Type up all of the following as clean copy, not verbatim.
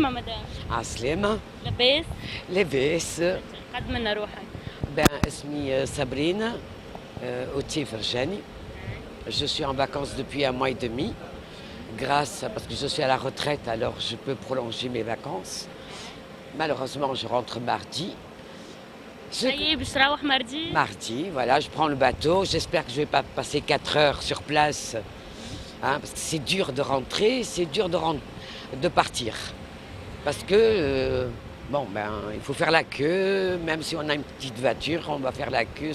عسلامة مدام. عسلامة. لاباس؟ لاباس. قد منا روحك. اسمي سابرينا Outier Ferjani. Je suis en vacances depuis 1 mois et demi. Parce que je suis à la retraite, alors je peux prolonger mes vacances. Malheureusement, je rentre mardi. Mardi, voilà, je prends le bateau. J'espère que je ne vais pas passer 4 heures sur place. Hein, parce que c'est dur de rentrer, c'est dur de partir. Parce que, il faut faire la queue. Même si on a une petite voiture, on va faire la queue.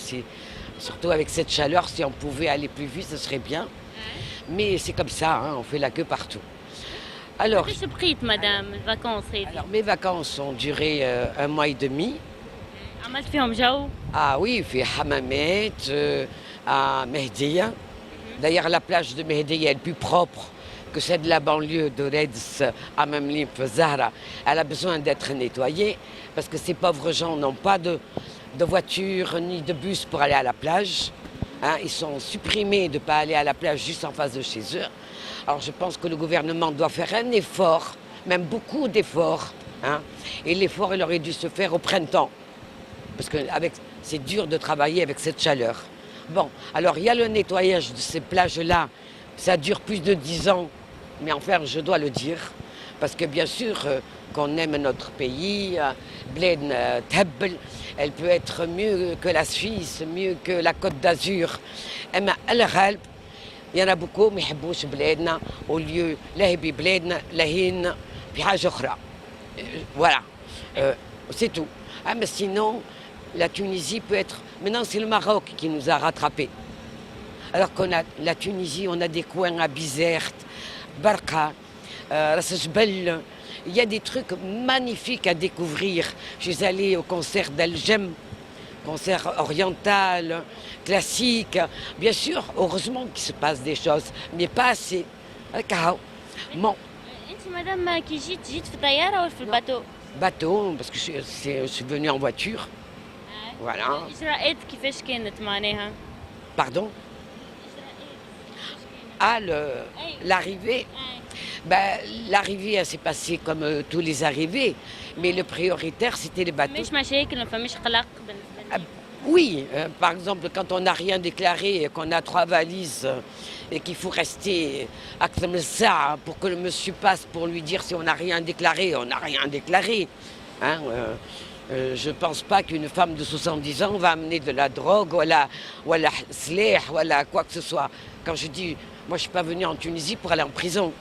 Surtout avec cette chaleur, si on pouvait aller plus vite, ce serait bien. Mais c'est comme ça, hein, on fait la queue partout. Alors, madame, vacances. Alors, mes vacances ont duré 1 mois et demi. Ah oui, il fait Hamamet, à Mehdiya. D'ailleurs, la plage de Mehdiya est plus propre que celle de la banlieue de Reds à Mamlip, Zahra. Elle a besoin d'être nettoyée parce que ces pauvres gens n'ont pas de voiture ni de bus pour aller à la plage. Hein, ils sont supprimés de ne pas aller à la plage juste en face de chez eux. Alors je pense que le gouvernement doit faire un effort, même beaucoup d'efforts. Hein, et l'effort, il aurait dû se faire au printemps. Parce que c'est dur de travailler avec cette chaleur. Bon, alors il y a le nettoyage de ces plages-là. Ça dure plus de 10 ans. Mais enfin, je dois le dire. Parce que bien sûr qu'on aime notre pays. Blaine Tabbel, elle peut être mieux que la Suisse, mieux que la Côte d'Azur. Il y en a beaucoup qui ne يحبوش بلادنا au lieu لا يبي بلادنا لا هين في حاجة أخرى. Voilà, c'est tout. Ah, mais sinon, la Tunisie peut être... Maintenant, c'est le Maroc qui nous a rattrapés. Alors qu'on a la Tunisie, on a des coins à Bizerte, Barqa, Ras Jbel. Il y a des trucs magnifiques à découvrir. Je suis allée au concert d'Al-Jem, concert oriental, classique. Bien sûr, heureusement qu'il se passe des choses, mais pas assez. Bon. Madame, qui جيت في الطيارة ou في الباteau? Bateau, parce que je suis venue en voiture. Voilà. الإجراءات كيفاش كانت معناها؟ Pardon? Ah, l'arrivée? L'arrivée, elle s'est passée comme tous les arrivées, mais le prioritaire, c'était les bateaux. Oui, par exemple, quand on n'a rien déclaré et qu'on a 3 valises et qu'il faut rester à ça pour que le monsieur passe pour lui dire si on n'a rien déclaré, on n'a rien déclaré. Hein, je ne pense pas qu'une femme de 70 ans va amener de la drogue ou la sleh, ou quoi que ce soit. Quand je dis, moi je ne suis pas venue en Tunisie pour aller en prison.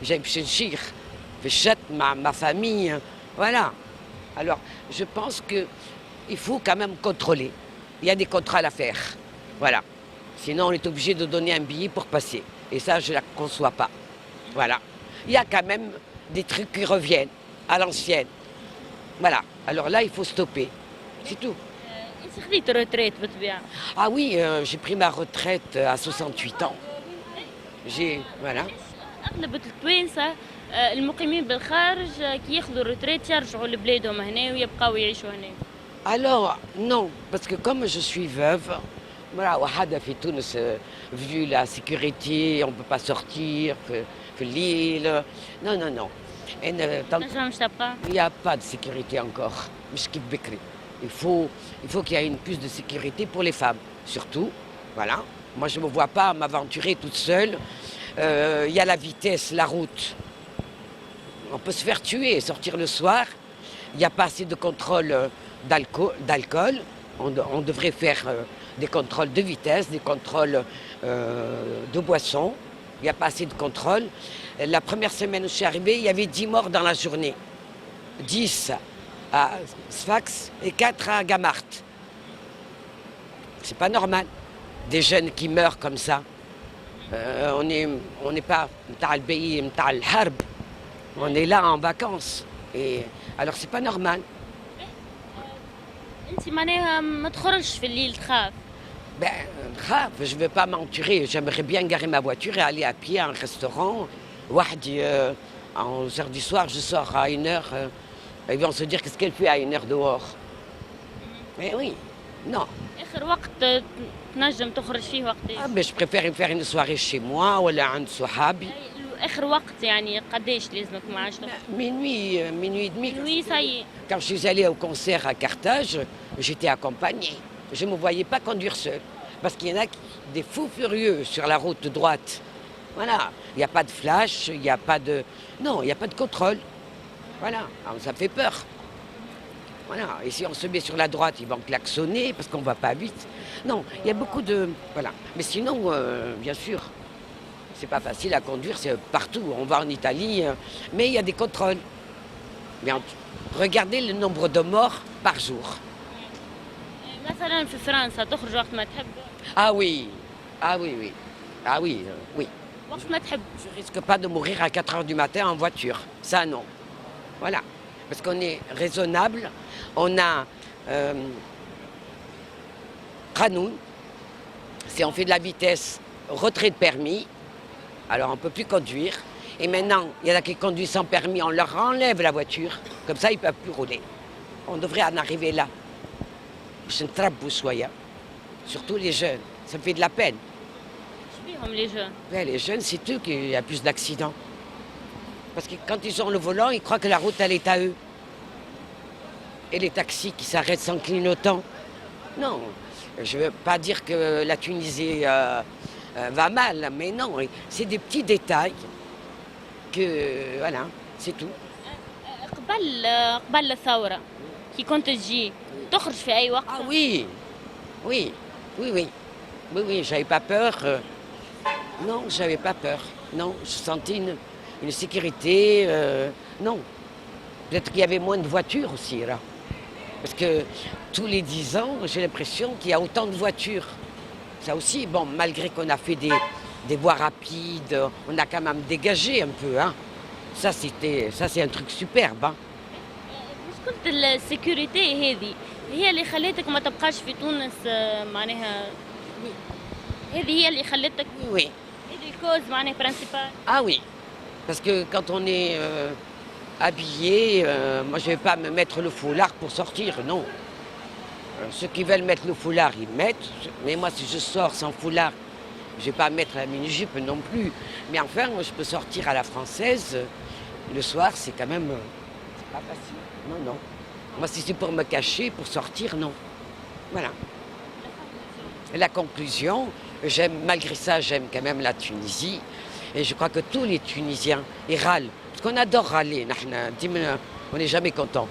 J'ai chez ma famille, voilà. Alors, je pense qu'il faut quand même contrôler. Il y a des contrôles à faire, voilà. Sinon, on est obligé de donner un billet pour passer. Et ça, je ne la conçois pas. Voilà. Il y a quand même des trucs qui reviennent à l'ancienne. Voilà. Alors là, il faut stopper. C'est tout. Ah oui, j'ai pris ma retraite à 68 ans. Voilà. أغلب التوانسة المقيمين بالخارج كي ياخذوا الريتريت يرجعوا لبلادهم هنا ويبقاو يعيشوا هنا. Alors non, parce que comme je suis veuve, voilà, وحدة في تونس vu la sécurité, on ne peut pas sortir, في l'île. Non, non, non. Il n'y a pas de sécurité encore. مش كيف بكري. Il faut qu'il y ait plus de sécurité pour les femmes, surtout. Voilà. Moi, je ne me vois pas m'aventurer toute seule. Il y a la vitesse, la route. On peut se faire tuer et sortir le soir. Il n'y a pas assez de contrôle d'alcool. On devrait faire des contrôles de vitesse, des contrôles de boissons. Il n'y a pas assez de contrôle. La première semaine où je suis arrivée, il y avait 10 morts dans la journée. 10 à Sfax et 4 à Gamart. C'est pas normal. Des jeunes qui meurent comme ça. On n'est pas on est là en vacances. Et alors c'est pas normal. انت معناها ما تخرجش في الليل تخاف؟ Je ne veux pas m'enturer. J'aimerais bien garer ma voiture et aller à pied à un restaurant. وحدي à 11h du soir, je sors à 1h. Ils vont se dire qu'est-ce qu'elle fait à 1h dehors. Mais oui, non. آخر وقت تنجم تخرج فيه وقت mais je préfère faire une soirée chez moi ou عند صحابي. اخر وقت يعني قديش لازمك ما عادش minuit et demi. وي ساي. Quand je suis allée au concert à Carthage, j'étais accompagnée. Je ne me voyais pas conduire seule. Parce qu'il y en a des fous furieux sur la route droite. Voilà. Il n'y a pas de flash, il n'y a pas de... Non, il n'y a pas de contrôle. Voilà. Alors, ça fait peur. Voilà. Et si on se met sur la droite, ils vont klaxonner parce qu'on ne va pas vite. Non, il y a beaucoup de... Voilà. Mais sinon, bien sûr, c'est pas facile à conduire, c'est partout. On va en Italie, mais il y a des contrôles. Mais regardez le nombre de morts par jour. مثلا في فرنسا تخرج وقت ما تحب؟ Ah oui, ah oui, oui. Ah oui, oui. وقت ما تحب. Je risque pas de mourir à 4 heures du matin en voiture. Ça, non. Voilà. Parce qu'on est raisonnable. On a... Qanoun. Si on fait de la vitesse, retrait de permis, alors on ne peut plus conduire. Et maintenant, il y en a qui conduisent sans permis, on leur enlève la voiture. Comme ça, ils ne peuvent plus rouler. On devrait en arriver là. C'est une trappe boussoya. Surtout les jeunes. Ça me fait de la peine. شبيهم لي جون؟ Ouais, les jeunes, c'est eux qui y a plus d'accidents. Parce que quand ils ont le volant, ils croient que la route, elle est à eux. Et les taxis qui s'arrêtent sans clignotant. Non, je ne veux pas dire que la Tunisie va mal, mais non, c'est des petits détails que, voilà, c'est tout. قبل الثورة كي كنت تجي تخرج في أي وقت؟ Ah oui, oui, oui, oui. Oui, oui, j'avais pas peur. Non, j'avais pas peur. Non, je sentais une sécurité. Non. Peut-être qu'il y avait moins de voitures aussi, là. Parce que tous les 10 ans, j'ai l'impression qu'il y a autant de voitures. Ça aussi, bon, malgré qu'on a fait des voies rapides, on a quand même dégagé un peu, hein. Ça, c'est un truc superbe, hein. مشكلة السيكوريتي هي اللي خلتك ما تبقاش في تونس معناها هذه هي اللي خلتك Oui, oui. هذه الكوز معناها برانسيبال. Ah oui. Parce que quand on est habillé, moi je ne vais pas me mettre le foulard pour sortir, non. Ceux qui veulent mettre le foulard, ils mettent. Mais moi, si je sors sans foulard, je ne vais pas mettre la mini-jupe non plus. Mais enfin, moi, je peux sortir à la française. Le soir, c'est quand même... c'est pas facile. Non, non. Moi, si c'est pour me cacher, pour sortir, non. Voilà. Et la conclusion, malgré ça, j'aime quand même la Tunisie. Et je crois que tous les Tunisiens, ils râlent. Parce qu'on adore râler. On n'est jamais content.